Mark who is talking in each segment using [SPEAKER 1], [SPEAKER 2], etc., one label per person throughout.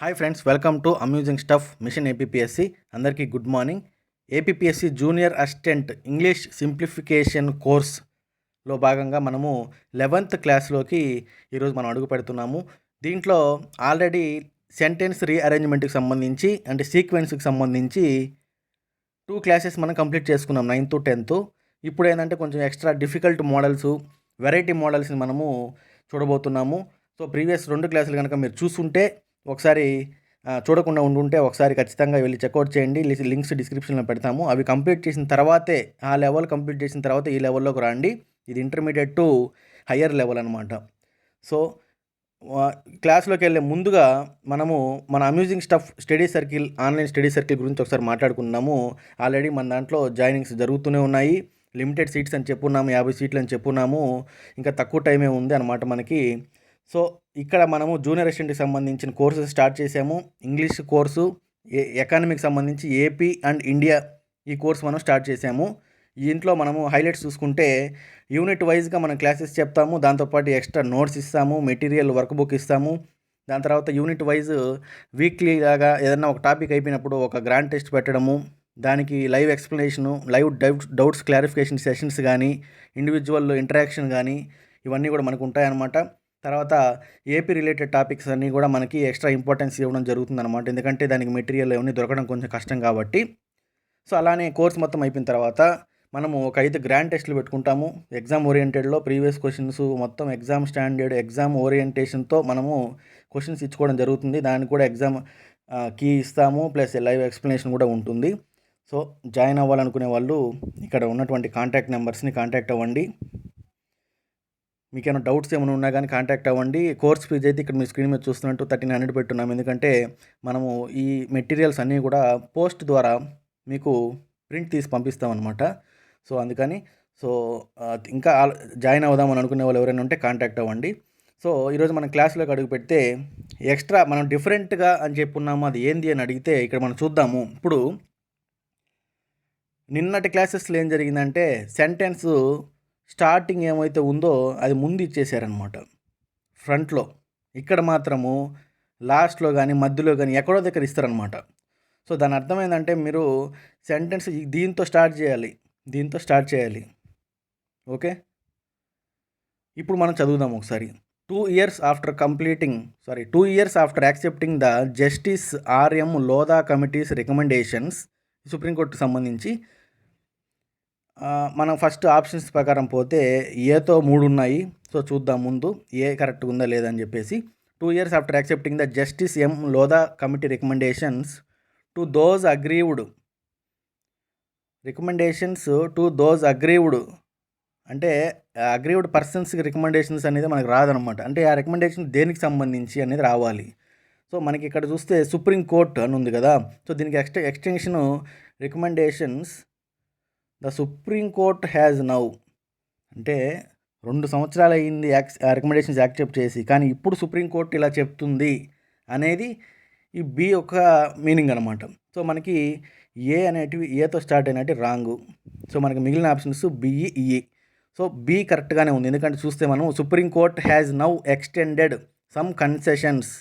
[SPEAKER 1] Hi friends, welcome to amusing stuff mission APSC. అందరికీ good morning. APSC junior assistant English simplification కోర్స్లో భాగంగా మనము 11th క్లాస్లోకి ఈరోజు మనం అడుగు పెడుతున్నాము. దీంట్లో ఆల్రెడీ సెంటెన్స్ రీఅరేంజ్మెంట్కి సంబంధించి అంటే సీక్వెన్స్కి సంబంధించి 2 క్లాసెస్ మనం కంప్లీట్ చేసుకున్నాం, 9th to 10th. ఇప్పుడు ఏంటంటే కొంచెం ఎక్స్ట్రా డిఫికల్ట్ మోడల్స్, వెరైటీ మోడల్స్ని మనము చూడబోతున్నాము. సో ప్రీవియస్ 2 క్లాసులు కనుక మీరు చూసుంటే ఒకసారి చూడకుండా ఉండుంటే ఒకసారి ఖచ్చితంగా వెళ్ళి చెక్అవుట్ చేయండి. లింక్స్ డిస్క్రిప్షన్లో పెడతాము. అవి కంప్లీట్ చేసిన తర్వాతే, ఆ లెవెల్ కంప్లీట్ చేసిన తర్వాత ఈ లెవెల్లోకి రండి. ఇది ఇంటర్మీడియట్ టు హయ్యర్ లెవెల్ అనమాట. సో క్లాస్లోకి వెళ్ళే ముందుగా మనము మన amusing stuff study circle, online study circle గురించి ఒకసారి మాట్లాడుకున్నాము. ఆల్రెడీ మన దాంట్లో జాయినింగ్స్ జరుగుతూనే ఉన్నాయి. లిమిటెడ్ సీట్స్ అని చెప్పున్నాము, 50 సీట్లు అని చెప్పున్నాము. ఇంకా తక్కువ టైమే ఉంది అనమాట మనకి. సో ఇక్కడ మనము జూనియర్ అసిస్టెంట్కి సంబంధించిన కోర్సెస్ స్టార్ట్ చేసాము. ఇంగ్లీష్ కోర్సు, ఎకానమీకి సంబంధించి ఏపీ అండ్ ఇండియా ఈ కోర్స్ మనం స్టార్ట్ చేసాము. ఇంట్లో మనము హైలైట్స్ చూసుకుంటే యూనిట్ వైజ్గా మనం క్లాసెస్ చెప్తాము, దాంతోపాటు ఎక్స్ట్రా నోట్స్ ఇస్తాము, మెటీరియల్ వర్క్ బుక్ ఇస్తాము. దాని తర్వాత యూనిట్ వైజ్ వీక్లీ లాగా ఏదైనా ఒక టాపిక్ అయిపోయినప్పుడు ఒక గ్రాండ్ టెస్ట్ పెట్టడము, దానికి live explanation, live doubts clarification sessions కానీ, ఇండివిజువల్ ఇంటరాక్షన్ కానీ ఇవన్నీ కూడా మనకు ఉంటాయన్నమాట. తర్వాత ఏపీ రిలేటెడ్ టాపిక్స్ అన్నీ కూడా మనకి ఎక్స్ట్రా ఇంపార్టెన్స్ ఇవ్వడం జరుగుతుందన్నమాట. ఎందుకంటే దానికి మెటీరియల్ అవన్నీ దొరకడం కొంచెం కష్టం కాబట్టి. సో అలానే కోర్స్ మొత్తం అయిపోయిన తర్వాత మనము ఒక 5 గ్రాండ్ టెస్టులు పెట్టుకుంటాము. ఎగ్జామ్ ఓరియంటెడ్లో ప్రీవియస్ క్వశ్చన్స్ మొత్తం ఎగ్జామ్ స్టాండర్డ్, ఎగ్జామ్ ఓరియంటేషన్తో మనము క్వశ్చన్స్ ఇచ్చుకోవడం జరుగుతుంది. దానికి కూడా ఎగ్జామ్ కీ ఇస్తాము, ప్లస్ లైవ్ ఎక్స్ప్లెనేషన్ కూడా ఉంటుంది. సో జాయిన్ అవ్వాలనుకునే వాళ్ళు ఇక్కడ ఉన్నటువంటి కాంటాక్ట్ నెంబర్స్ని కాంటాక్ట్ అవ్వండి. మీకు ఏమైనా డౌట్స్ ఏమైనా ఉన్నా కానీ కాంటాక్ట్ అవ్వండి. కోర్స్ ఫీజ్ అయితే ఇక్కడ మీ స్క్రీన్ మీద చూస్తున్నట్టు 1300 పెట్టున్నాము. ఎందుకంటే మనము ఈ మెటీరియల్స్ అన్నీ కూడా పోస్ట్ ద్వారా మీకు ప్రింట్ తీసి పంపిస్తామన్నమాట. సో అందుకని ఇంకా జాయిన్ అవుదామని అనుకునే వాళ్ళు ఎవరైనా ఉంటే కాంటాక్ట్ అవ్వండి. సో ఈరోజు మనం క్లాస్లోకి అడుగు పెడితే ఎక్స్ట్రా మనం డిఫరెంట్గా అని చెప్పున్నాము, అది ఏంది అని అడిగితే ఇక్కడ మనం చూద్దాము. ఇప్పుడు నిన్నటి క్లాసెస్లో ఏం జరిగిందంటే సెంటెన్స్ స్టార్టింగ్ ఏమైతే ఉందో అది ముందు ఇచ్చేసారనమాట ఫ్రంట్లో. ఇక్కడ మాత్రము లాస్ట్లో కానీ మధ్యలో కానీ ఎక్కడో దగ్గర ఇస్తారనమాట. సో దాని అర్థమైందంటే మీరు సెంటెన్స్ దీంతో స్టార్ట్ చేయాలి. ఓకే, ఇప్పుడు మనం చదువుదాం ఒకసారి. 2 years after accepting the justice RM Lodha committees recommendations, సుప్రీంకోర్టుకు సంబంధించి మనం ఫస్ట్ ఆప్షన్స్ ప్రకారం పోతే ఏతో 3 ఉన్నాయి. సో చూద్దాం ముందు ఏ కరెక్ట్గా ఉందా లేదా అని చెప్పేసి. 2 years after accepting the justice M Lodha committee recommendations to those aggrieved అంటే అగ్రీవ్డ్ పర్సన్స్కి రికమెండేషన్స్ అనేది మనకు రాదనమాట. అంటే ఆ రికమెండేషన్ దేనికి సంబంధించి అనేది రావాలి. సో మనకి ఇక్కడ చూస్తే సుప్రీంకోర్టు అని ఉంది కదా. సో దీనికి extension recommendations the supreme court has now, అంటే 2 సంవత్సరాలు అయింది రికమెండేషన్స్ యాక్సెప్ట్ చేసి, కానీ ఇప్పుడు సుప్రీంకోర్టు ఇలా చెప్తుంది అనేది ఈ బి యొక్క మీనింగ్ అనమాట. సో మనకి ఏ అనేటివి ఏతో స్టార్ట్ అయినట్టు రాంగు. సో మనకి మిగిలిన options B E, E E. So B కరెక్ట్గానే ఉంది. ఎందుకంటే చూస్తే మనం supreme court has now extended some concessions,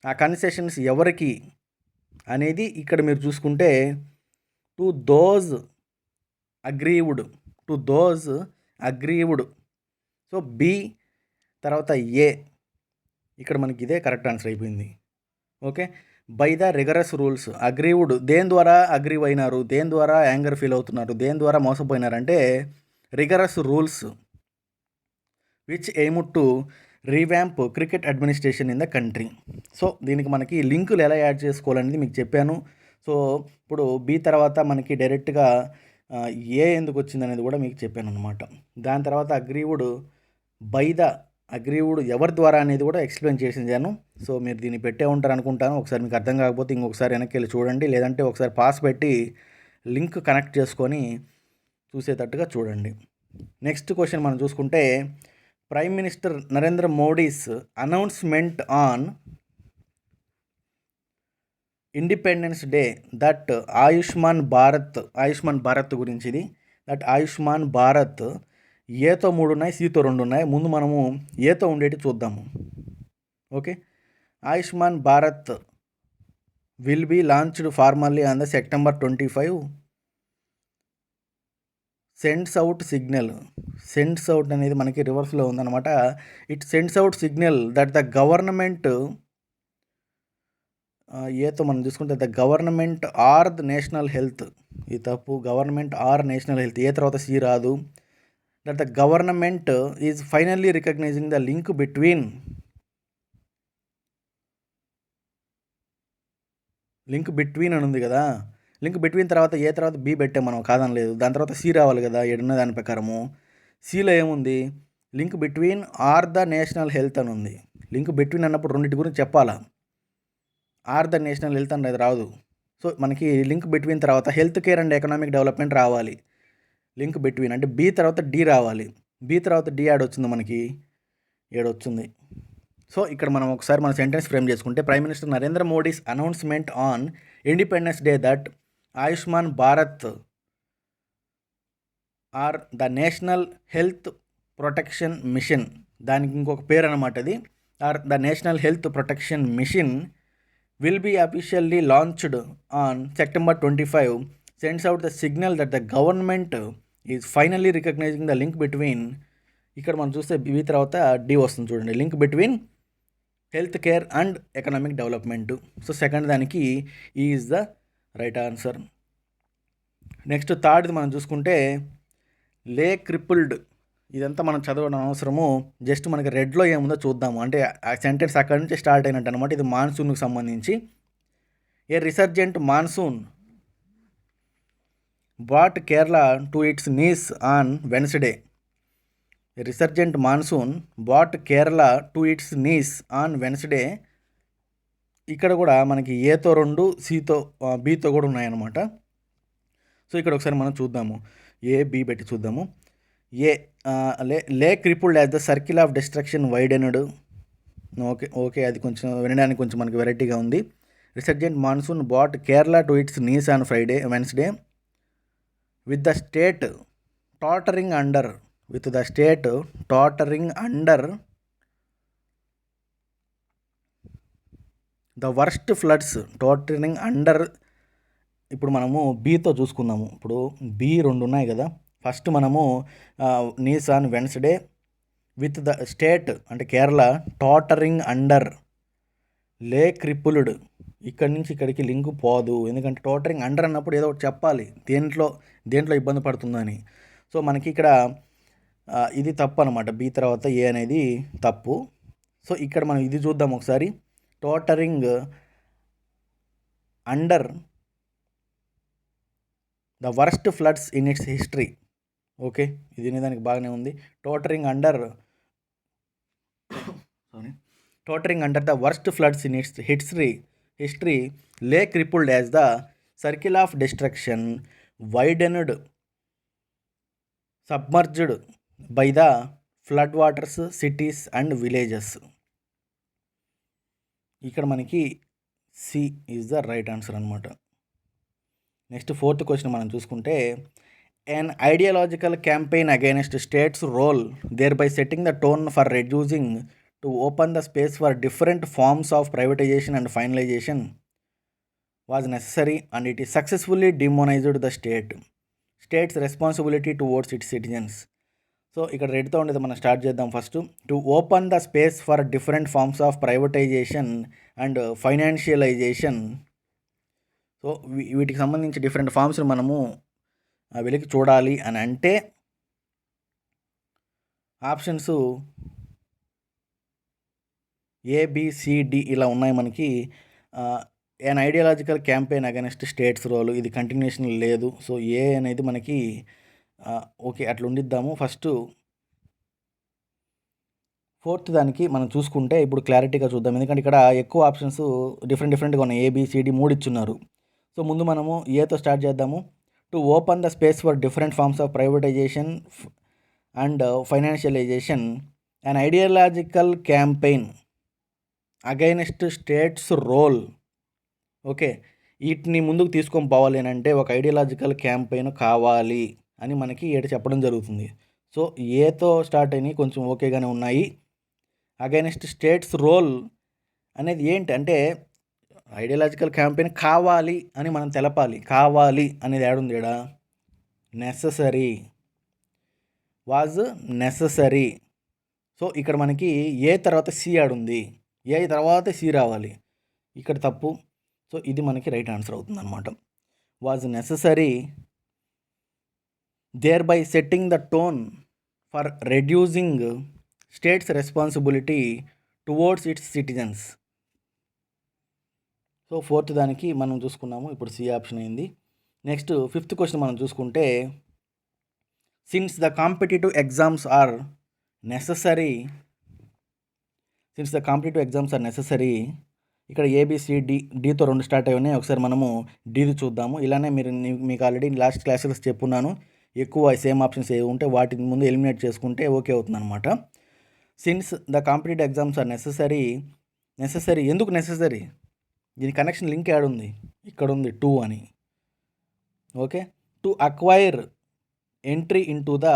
[SPEAKER 1] ఆ కన్సెషన్స్ ఎవరికి అనేది ఇక్కడ మీరు చూసుకుంటే to those aggrieved. So B తర్వాత ఏ, ఇక్కడ మనకి ఇదే కరెక్ట్ ఆన్సర్ అయిపోయింది. Okay, by the rigorous rules aggrieved, దేని ద్వారా అగ్రీవ్ అయినారు, దేని ద్వారా యాంగర్ ఫీల్ అవుతున్నారు, దేని ద్వారా మోసపోయినారంటే rigorous rules which aim to revamp cricket administration in the country. So దీనికి మనకి లింకులు ఎలా యాడ్ చేసుకోవాలనేది మీకు చెప్పాను. సో ఇప్పుడు బి తర్వాత మనకి డైరెక్ట్గా ఏ ఎందుకు వచ్చింది అనేది కూడా మీకు చెప్పాను అనమాట. దాని తర్వాత అగ్రీవుడ్, బై ద అగ్రీవుడ్ ఎవరి ద్వారా అనేది కూడా ఎక్స్ప్లెయిన్ చేసిందాను. సో మీరు దీన్ని పెట్టే ఉంటారు అనుకుంటాను. ఒకసారి మీకు అర్థం కాకపోతే ఇంకొకసారి వెనక్కి వెళ్ళి చూడండి, లేదంటే ఒకసారి పాస్ పెట్టి లింక్ కనెక్ట్ చేసుకొని చూసేటట్టుగా చూడండి. నెక్స్ట్ క్వశ్చన్ మనం చూసుకుంటే prime Minister Narendra Modi's announcement on Independence Day that Ayushman Bharat గురించి ఇది. దట్ ఆయుష్మాన్ భారత్ ఏతో 3 ఉన్నాయి, సితో 2 ఉన్నాయి. ముందు మనము ఏతో ఉండేటి చూద్దాము. Okay, Ayushman Bharat will be launched formally on the September 25. Sends out signal. Sends out అనేది మనకి రివర్స్లో ఉందన్నమాట. It sends out signal that the government, ఏతో మనం చూసుకుంటే the government or the national health, ఈ తప్పు, government or national health, A తర్వాత సి రాదు. That the government is finally recognizing the link between, link between అని ఉంది కదా, లింక్ బిట్వీన్ తర్వాత ఏ తర్వాత బి పెట్టాం మనం, కాదనలేదు. దాని తర్వాత సి రావాలి కదా ఏడున్న దాని ప్రకారము. సిలో ఏముంది, link between or the national Health అని ఉంది. లింక్ బిట్వీన్ అన్నప్పుడు రెండింటి గురించి చెప్పాలా, ఆర్ ద నేషనల్ హెల్త్ అనేది రాదు. సో మనకి లింక్ బిట్వీన్ తర్వాత health care and economic development రావాలి. లింక్ బిట్వీన్ అంటే బి తర్వాత డి రావాలి. బి తర్వాత డి యాడ్ వచ్చింది మనకి, ఏడొచ్చింది. సో ఇక్కడ మనం ఒకసారి మన సెంటెన్స్ ఫ్రేమ్ చేసుకుంటే, Prime Minister Narendra Modi's announcement on Independence Day that Ayushman Bharat or the national Health Protection Mission, దానికి ఇంకొక పేరు అనమాట అది, or the national Health Protection Mission will be officially launched on September 25 sends out the signal that the government is finally recognizing the link between, ఇక్కడ మనం చూస్తే B తర్వాత D వస్తుంది చూడండి, link between health care and economic development. So second దానికి is the right answer. Next థర్డ్ది మనం చూసుకుంటే లే క్రిపుల్డ్, ఇదంతా మనం చదవడం అవసరము, జస్ట్ మనకి రెడ్లో ఏముందో చూద్దాము. అంటే ఆ సెంటెన్స్ అక్కడి నుంచి స్టార్ట్ అయినట్టు అనమాట. ఇది మాన్సూన్కి సంబంధించి. A resurgent monsoon bat Kerala to its knees on Wednesday. Resurgent monsoon bat Kerala to its knees on Wednesday. ఇక్కడ కూడా మనకి ఏతో 2, సితో బితో కూడా ఉన్నాయన్నమాట. సో ఇక్కడ ఒకసారి మనం చూద్దాము, ఏ బి పెట్టి చూద్దాము. A lay crippled as the circle of destruction widened. Okay అది కొంచెం వినడానికి కొంచెం మనకి వెరైటీగా ఉంది. Resurgent monsoon bat Kerala to its knees on Wednesday with the state tottering under, the worst floods, tottering under. ఇప్పుడు మనము బీతో చూసుకుందాము. ఇప్పుడు బి 2 ఉన్నాయి కదా. ఫస్ట్ మనము knees on Wednesday with the state అంటే Kerala tottering under lay crippled. ఇక్కడి నుంచి ఇక్కడికి లింక్ పోదు, ఎందుకంటే టాటరింగ్ అండర్ అన్నప్పుడు ఏదో ఒకటి చెప్పాలి, దేంట్లో ఇబ్బంది పడుతుందని. సో మనకి ఇక్కడ ఇది తప్పు అనమాట, బి తర్వాత ఏ అనేది తప్పు. సో ఇక్కడ మనం ఇది చూద్దాం ఒకసారి, tottering under the worst floods in its history. Okay ఇది దానికి బాగానే ఉంది. Tottering under the worst floods in its history lay crippled as the circle of destruction widened submerged by the flood waters cities and villages. ఇక్కడ మనకి C is the right answer అనమాట. Next fourth question మనం చూసుకుంటే, an ideological campaign against states' role, thereby setting the tone for reducing to open the space for different forms of privatization and finalization, was necessary and it is successfully demonized the state's responsibility towards its citizens. So ఇక్కడ రెడ్తో ఉండేది మనం start చేద్దాం. First to open the space for different forms of privatisation and financialisation. So వీటికి సంబంధించి different ఫార్మ్స్ని మనము వెలికి చూడాలి అని అంటే ఆప్షన్స్ ఏబిసిడి ఇలా ఉన్నాయి మనకి. an ideological campaign against state's role, ఇది కంటిన్యూషన్ లేదు. సో ఏ అనేది మనకి ఓకే అట్లా ఉండిద్దాము. ఫస్ట్ ఫోర్త్ దానికి మనం చూసుకుంటే ఇప్పుడు క్లారిటీగా చూద్దాం, ఎందుకంటే ఇక్కడ ఎక్కువ ఆప్షన్స్ డిఫరెంట్గా ఉన్నాయి, ఏబిసిడి 3 ఇచ్చున్నారు. సో ముందు మనము ఏతో స్టార్ట్ చేద్దాము. To open the space for different forms of privatisation and financialisation, an ideological campaign against state's role. Okay వీటిని ముందుకు తీసుకొని పోవాలి అని అంటే ఒక ఐడియాలజికల్ క్యాంపెయిన్ కావాలి అని మనకి ఏడు చెప్పడం జరుగుతుంది. సో ఏతో స్టార్ట్ అయినాయి కొంచెం ఓకేగానే ఉన్నాయి. అగైనెస్ట్ స్టేట్స్ రోల్ అనేది ఏంటి అంటే ఐడియాలజికల్ క్యాంపెయిన్ కావాలి అని మనం తెలపాలి. కావాలి అనేది ఏడుంది ఈడ? నెససరీ. Was necessary. సో ఇక్కడ మనకి ఏ తర్వాత సి ఆడుంది. ఏ తర్వాత సి రావాలి. ఇక్కడ తప్పు. సో ఇది మనకి రైట్ ఆన్సర్ అవుతుందన్నమాట. Was necessary there by setting the tone for reducing state's responsibility towards its citizens. So fourth దానికి మనం చూసుకున్నాము. ఇప్పుడు సి ఆప్షన్ అయింది. నెక్స్ట్ ఫిఫ్త్ క్వశ్చన్ మనం చూసుకుంటే since the competitive exams are necessary ఇక్కడ ఏబిసిడి డీతో 2 స్టార్ట్ అయ్యి ఉన్నాయి. ఒకసారి మనము డీది చూద్దాము. ఇలానే మీకు ఆల్రెడీ లాస్ట్ క్లాసెస్ చెప్పున్నాను. ఎక్కువ సేమ్ ఆప్షన్స్ ఏవి ఉంటే వాటిని ముందు ఎలిమినేట్ చేసుకుంటే ఓకే అవుతుందన్నమాట. Since the competitive exams are necessary ఎందుకు నెససరీ? దీని కనెక్షన్ లింక్ యాడ్ ఉంది, ఇక్కడ ఉంది 2 అని. Okay, to acquire entry into the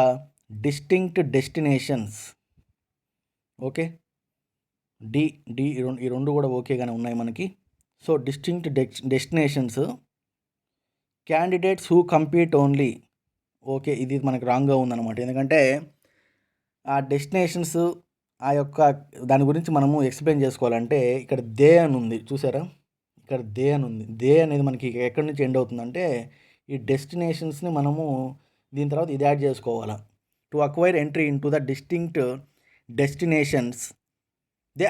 [SPEAKER 1] distinct destinations. Okay, ఈ రెండు కూడా ఓకేగానే ఉన్నాయి మనకి. So distinct destinations candidates who compete only. Okay, ఇది మనకి రాంగ్గా ఉందన్నమాట. ఎందుకంటే ఆ డెస్టినేషన్స్ ఆ యొక్క దాని గురించి మనము ఎక్స్ప్లెయిన్ చేసుకోవాలంటే ఇక్కడ దే అని ఉంది చూసారా, ఇక్కడ దే అని ఉంది. దే అనేది మనకి ఎక్కడి నుంచి ఎండ్ అవుతుందంటే ఈ డెస్టినేషన్స్ని మనము దీని తర్వాత ఇది యాడ్ చేసుకోవాలా. To acquire entry into the distinct destinations they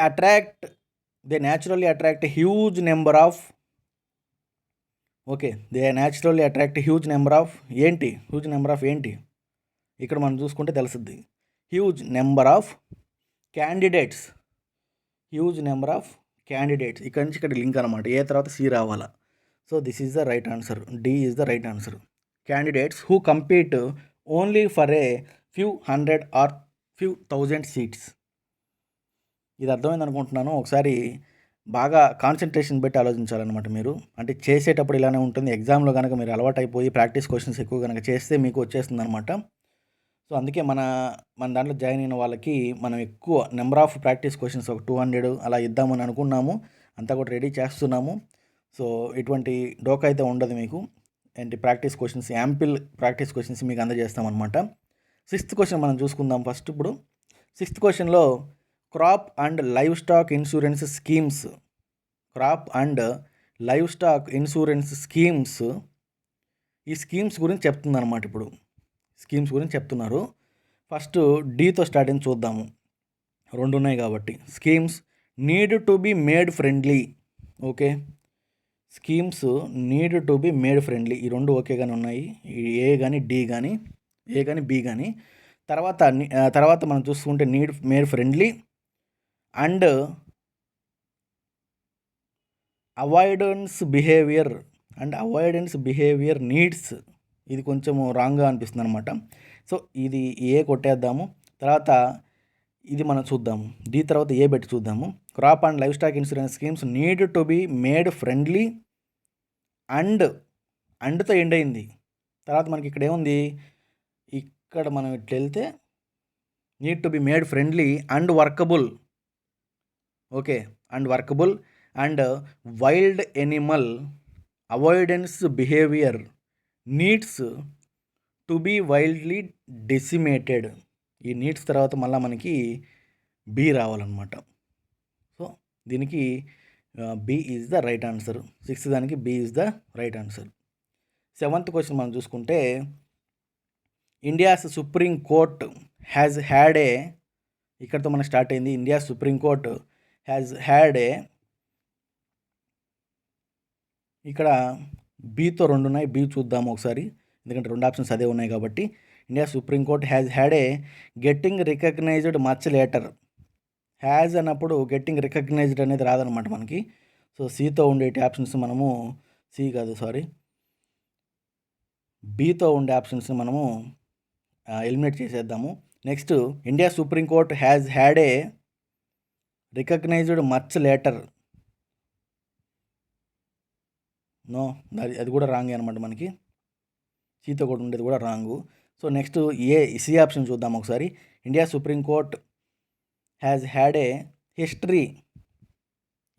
[SPEAKER 1] naturally attract huge number of huge number of ఏంటి ఇక్కడ మనం చూసుకుంటే తెలుస్తుంది. హ్యూజ్ నెంబర్ ఆఫ్ క్యాండిడేట్స్ ఇక్కడ నుంచి ఇక్కడ లింక్ అనమాట. ఏ తర్వాత సి రావాలా. So this is the right answer. D is the right answer. Candidates who compete only for a few hundred or few thousand seats. ఇది అర్థమైంది అనుకుంటున్నాను. ఒకసారి బాగా కాన్సన్ట్రేషన్ పెట్టి ఆలోచించాలన్నమాట మీరు. అంటే చేసేటప్పుడు ఇలానే ఉంటుంది. ఎగ్జామ్లో కనుక మీరు అలవాటు అయిపోయి ప్రాక్టీస్ క్వశ్చన్స్ ఎక్కువ కనుక చేస్తే మీకు వచ్చేస్తుంది అనమాట. సో అందుకే మన దాంట్లో జాయిన్ అయిన వాళ్ళకి మనం ఎక్కువ నెంబర్ ఆఫ్ ప్రాక్టీస్ క్వశ్చన్స్ ఒక 200 అలా ఇద్దామని అనుకున్నాము. అంతా కూడా రెడీ చేస్తున్నాము. సో ఇటువంటి డోకా అయితే ఉండదు మీకు. ఏంటి practice questions, ample practice questions మీకు అందజేస్తామన్నమాట. 6th క్వశ్చన్ మనం చూసుకుందాం ఫస్ట్. ఇప్పుడు 6th క్వశ్చన్లో crop and livestock insurance schemes ఈ స్కీమ్స్ గురించి చెప్తుందన్నమాట. ఇప్పుడు స్కీమ్స్ గురించి చెప్తున్నారు. ఫస్ట్ డీతో స్టార్ట్ అయింది చూద్దాము. 2 ఉన్నాయి కాబట్టి. Schemes need to be made friendly. Okay, schemes need to be made friendly. ఈ 2 ఓకేగానే ఉన్నాయి. ఏ కానీ బి కానీ. తర్వాత మనం చూసుకుంటే made friendly and avoidance behaviour needs. ఇది కొంచెం రాంగ్గా అనిపిస్తుంది అనమాట. సో ఇది ఏ కొట్టేద్దాము. తర్వాత ఇది మనం చూద్దాము. డి తర్వాత ఏ పెట్టి చూద్దాము. Crop and livestock insurance schemes need to be made friendly అండ్తో ఎండ్ అయింది. తర్వాత మనకి ఇక్కడ ఏముంది, ఇక్కడ మనం ఇట్లా వెళ్తే need to be made friendly and workable. Okay, and workable and wild animal avoidance behaviour needs to be wildly decimated. ఈ నీడ్స్ తర్వాత మళ్ళీ మనకి బి రావాలన్నమాట. సో దీనికి B is the right answer. 6th దానికి B is the right answer. 7th question మనం చూసుకుంటే India's supreme court has had ఏ, ఇక్కడతో మనకు స్టార్ట్ అయింది. India supreme court has had ఏ, ఇక్కడ బీతో 2 ఉన్నాయి. బీ చూద్దాము ఒకసారి, ఎందుకంటే 2 ఆప్షన్స్ అదే ఉన్నాయి కాబట్టి. India supreme court has had a getting recognised much later. Has అన్నప్పుడు గెట్టింగ్ రికగ్నైజ్డ్ అనేది రాదనమాట మనకి. సో సితో ఉండేటి ఆప్షన్స్ మనము బీతో ఉండే ఆప్షన్స్ని మనము ఎలిమినేట్ చేసేద్దాము. Next India supreme court has had a recognized much later. No, అది కూడా రాంగే అనమాట మనకి. సీతో కూడా ఉండేది కూడా wrong. So next C option చూద్దాం ఒకసారి. India supreme court has had a history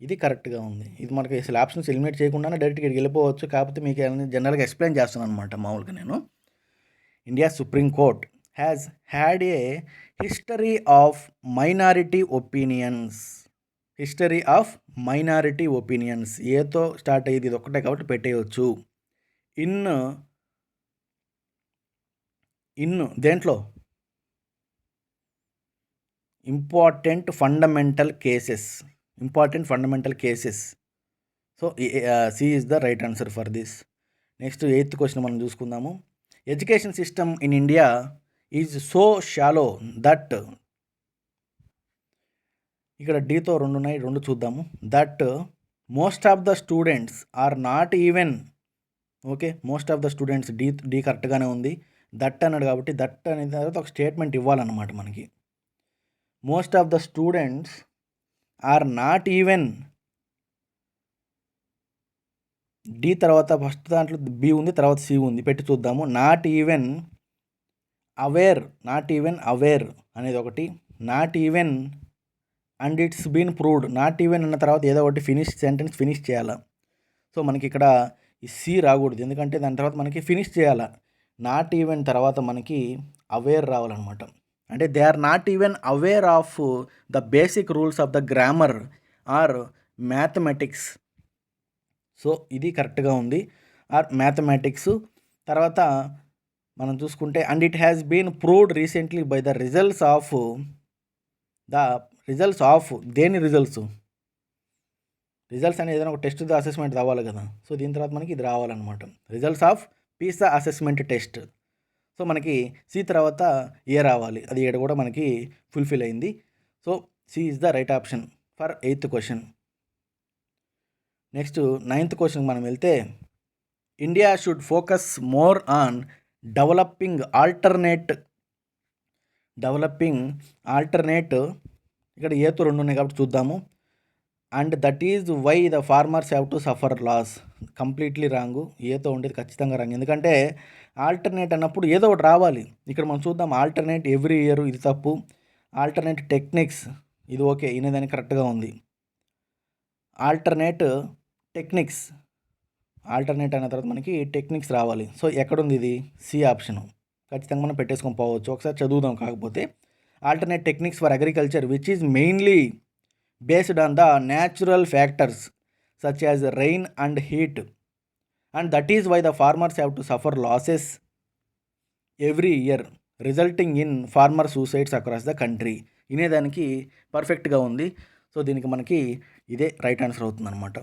[SPEAKER 1] ఇది కరెక్ట్గా ఉంది. ఇది మనకి అసలు ఆప్షన్స్ ఎలిమినేట్ చేయకుండానే డైరెక్ట్గా ఇక్కడికి వెళ్ళిపోవచ్చు. కాకపోతే మీకు జనరల్గా ఎక్స్ప్లెయిన్ చేస్తున్నాను అనమాట మామూలుగా నేను. India supreme court has had a history of minority opinions. History of minority opinions ఏతో స్టార్ట్ అయ్యేది, ఇది ఒక్కటే కాబట్టి పెట్టేయచ్చు. ఇన్ దేంట్లో important fundamental cases. So C is the right answer for this. Next 8th question మనం చూసుకుందాము. Education system in India is so shallow that, ఇక్కడ డీతో 2 ఉన్నాయి, 2 చూద్దాము. That most of the students are not even. Okay, most of the students D కరెక్ట్గానే ఉంది. That అన్నాడు కాబట్టి దట్ అనేది తర్వాత ఒక స్టేట్మెంట్ ఇవ్వాలన్నమాట మనకి. Most of the students are not even, D తర్వాత ఫస్ట్ దాంట్లో బి ఉంది, తర్వాత సి ఉంది, పెట్టి చూద్దాము. నాట్ ఈవెన్ అవేర్ అనేది ఒకటి. Not even and it's been proved. Not even అన్న తర్వాత ఏదో ఒకటి సెంటెన్స్ ఫినిష్ చేయాలి. సో మనకి ఇక్కడ ఈ సి రాకూడదు, ఎందుకంటే దాని తర్వాత మనకి ఫినిష్ చేయాలి. నాట్ ఈవెన్ తర్వాత మనకి అవేర్ రావాలన్నమాట. అంటే they are not even aware of the basic rules of the grammar or mathematics. So ఇది కరెక్ట్గా ఉంది, ఆర్ మ్యాథమెటిక్స్. తర్వాత మనం చూసుకుంటే and it has been proved recently by the results of దేని రిజల్ట్స్ అనేది ఏదైనా ఒక టెస్ట్ అసెస్మెంట్ రావాలి కదా. సో దీని తర్వాత మనకి ఇది రావాలన్నమాట, results of PISA assessment test. So మనకి సి తర్వాత ఏ రావాలి, అది ఏడు కూడా మనకి ఫుల్ఫిల్ అయింది. So C is the right option for 8th question. Next 9th క్వశ్చన్కి మనం వెళ్తే, India should focus more on developing alternate. ఇక్కడ ఏతో 2 ఉన్నాయి కాబట్టి చూద్దాము. And that is why the farmers have to suffer loss. Completely wrong, ఏతో ఉండేది ఖచ్చితంగా రాంగ్. ఎందుకంటే ఆల్టర్నేట్ అన్నప్పుడు ఏదో ఒకటి రావాలి. ఇక్కడ మనం చూద్దాం, ఆల్టర్నేట్ ఎవ్రీ ఇయర్, ఇది తప్పు. ఆల్టర్నేట్ టెక్నిక్స్, ఇది ఓకే, ఇనేదానికి కరెక్ట్గా ఉంది. ఆల్టర్నేట్ టెక్నిక్స్, ఆల్టర్నేట్ అయిన తర్వాత మనకి టెక్నిక్స్ రావాలి. సో ఎక్కడుంది ఇది, సి ఆప్షను. ఖచ్చితంగా మనం పెట్టేసుకొని పోవచ్చు. ఒకసారి చదువుదాం. కాకపోతే alternate techniques for agriculture which is mainly based on the natural factors such as rain and heat, and that is why the farmers have to suffer losses every year resulting in farmer suicides across the country. ఇనేదానికి పర్ఫెక్ట్గా ఉంది. So దీనికి మనకి ఇదే right answer అవుతుంది అనమాట.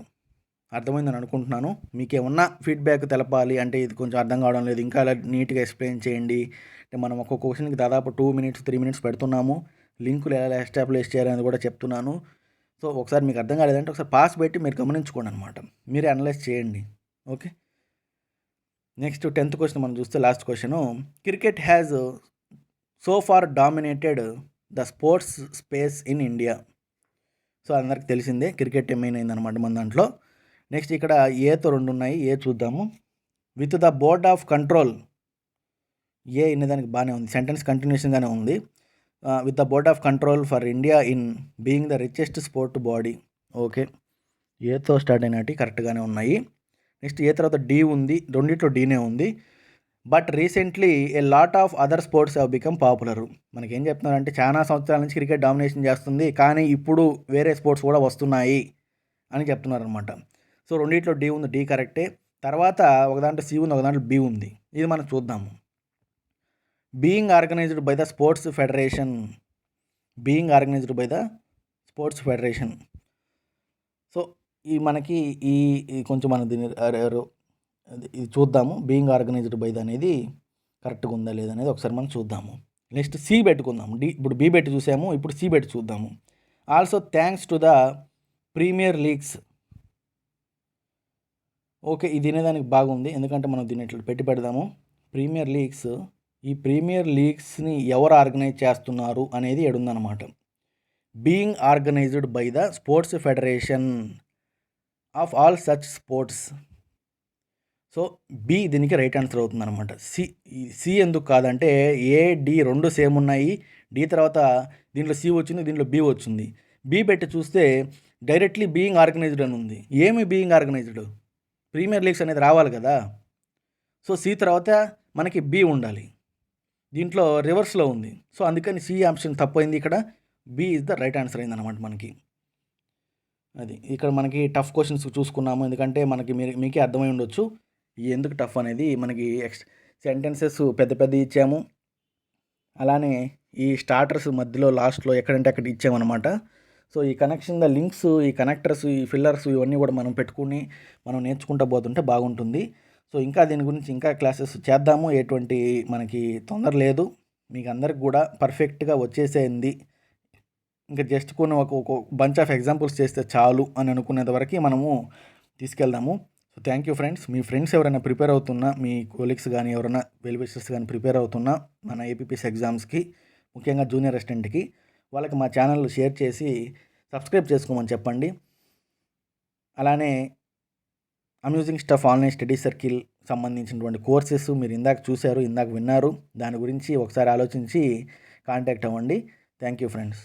[SPEAKER 1] అర్థమైందని అనుకుంటున్నాను. మీకేమన్నా ఫీడ్బ్యాక్ తెలపాలి అంటే, ఇది కొంచెం అర్థం కావడం లేదు, ఇంకా అలా నీట్గా ఎక్స్ప్లెయిన్ చేయండి అంటే, మనం ఒక్కొక్క క్వశ్చన్కి దాదాపు 2 minutes 3 minutes పెడుతున్నాము. లింకులు ఎలా ఎస్టాబ్లిష్ చేయాలని కూడా చెప్తున్నాను. సో ఒకసారి మీకు అర్థం కాలేదంటే ఒకసారి పాస్ పెట్టి మీరు గమనించుకోండి అనమాట, మీరే అనలైజ్ చేయండి. ఓకే, నెక్స్ట్ 10th క్వశ్చన్ మనం చూస్తే last question. Cricket has so far dominated the sports space in India. So అందరికి తెలిసిందే, క్రికెట్ మెయిన్ అయిందనమాట మన దాంట్లో. నెక్స్ట్ ఇక్కడ ఏతో 2 ఉన్నాయి, ఏ చూద్దాము. With the board of control, A ఇన్నదానికి బాగానే ఉంది, సెంటెన్స్ కంటిన్యూషన్గానే ఉంది. With the board of control for India in being the richest sport body. Okay, ఏతో స్టార్ట్ అయినట్టు కరెక్ట్గానే ఉన్నాయి. నెక్స్ట్ ఏ తర్వాత డి ఉంది, రెండిట్లో డీనే ఉంది. But recently a lot of other sports have become popular. మనకేం చెప్తున్నారంటే, చాలా సంవత్సరాల నుంచి క్రికెట్ డామినేషన్ చేస్తుంది, కానీ ఇప్పుడు వేరే స్పోర్ట్స్ కూడా వస్తున్నాయి అని చెప్తున్నారనమాట. సో రెండిట్లో డి ఉంది, డి కరెక్టే. తర్వాత ఒక దాంట్లో సి ఉంది, ఒక దాంట్లో బి ఉంది. ఇది మనం చూద్దాము. Being organised by the sports federation. So ఈ మనకి ఈ కొంచెం మనం దీన్ని ఇది చూద్దాము. బీయింగ్ ఆర్గనైజ్డ్ బై ద అనేది కరెక్ట్గా ఉందా లేదా అనేది ఒకసారి మనం చూద్దాము. నెక్స్ట్ సి పెట్టుకుందాము. ఇప్పుడు బి పెట్టి చూసాము, ఇప్పుడు సి పెట్టి చూద్దాము. Also thanks to the premier leagues. Okay, ఇది తినేదానికి బాగుంది, ఎందుకంటే మనం దీన్ని ఇట్లా పెట్టి పెడదాము. ప్రీమియర్ లీగ్స్, ఈ ప్రీమియర్ లీగ్స్ని ఎవరు ఆర్గనైజ్ చేస్తున్నారు అనేది ఎడుందనమాట. Being organised by the sports federation of all such sports. So B దీనికి రైట్ ఆన్సర్ అవుతుందన్నమాట. సి ఎందుకు కాదంటే, ఏ డి 2 సేమ్ ఉన్నాయి. డి తర్వాత దీంట్లో సి వచ్చింది, దీంట్లో బి వచ్చింది. బి పెట్టి చూస్తే డైరెక్ట్లీ బీయింగ్ ఆర్గనైజ్డ్ అని ఉంది. ఏమి బీయింగ్ ఆర్గనైజ్డ్? ప్రీమియర్ లీగ్స్ అనేది రావాలి కదా. సో సి తర్వాత మనకి బి ఉండాలి. దీంట్లో రివర్స్లో ఉంది. సో అందుకని సి ఆప్షన్ తప్పైంది. ఇక్కడ B is the right answer అయిందన్నమాట మనకి. అది ఇక్కడ మనకి టఫ్ క్వశ్చన్స్ చూసుకున్నాము. ఎందుకంటే మనకి మీకే అర్థమై ఉండొచ్చు ఎందుకు టఫ్ అనేది. మనకి సెంటెన్సెస్ పెద్ద పెద్ద ఇచ్చాము, అలానే ఈ స్టార్టర్స్ మధ్యలో లాస్ట్లో ఎక్కడంటే అక్కడ ఇచ్చామన్నమాట. సో ఈ కనెక్షన్ ద లింక్స్, ఈ కనెక్టర్స్, ఈ ఫిల్లర్స్ ఇవన్నీ కూడా మనం పెట్టుకుని మనం నేర్చుకుంటూ పోతుంటే బాగుంటుంది. సో ఇంకా దీని గురించి ఇంకా క్లాసెస్ చేద్దాము, ఎటువంటి మనకి తొందర లేదు. మీకు అందరికి కూడా పర్ఫెక్ట్గా వచ్చేసేయండి. ఇంకా జస్ట్ కొన్ని ఒక బంచ్ ఆఫ్ ఎగ్జాంపుల్స్ చేస్తే చాలు అని అనుకునేంత వరకు మనము తీసుకెళ్దాము. So thank you friends. మీ ఫ్రెండ్స్ ఎవరైనా ప్రిపేర్ అవుతున్నా, మీ కొలీగ్స్ కానీ ఎవరైనా వెల్ విషర్స్ కానీ ప్రిపేర్ అవుతున్నా మన ఏపీపీఎస్సీ ఎగ్జామ్స్కి, ముఖ్యంగా జూనియర్ అసిస్టెంట్కి, వాళ్ళకి మా ఛానల్ షేర్ చేసి సబ్స్క్రైబ్ చేసుకోమని చెప్పండి. అలానే amusing stuff online study circle సంబంధించినటువంటి కోర్సెస్ మీరు ఇందాక చూశారు, ఇందాక విన్నారు. దాని గురించి ఒకసారి ఆలోచించి కాంటాక్ట్ అవ్వండి. Thank you friends.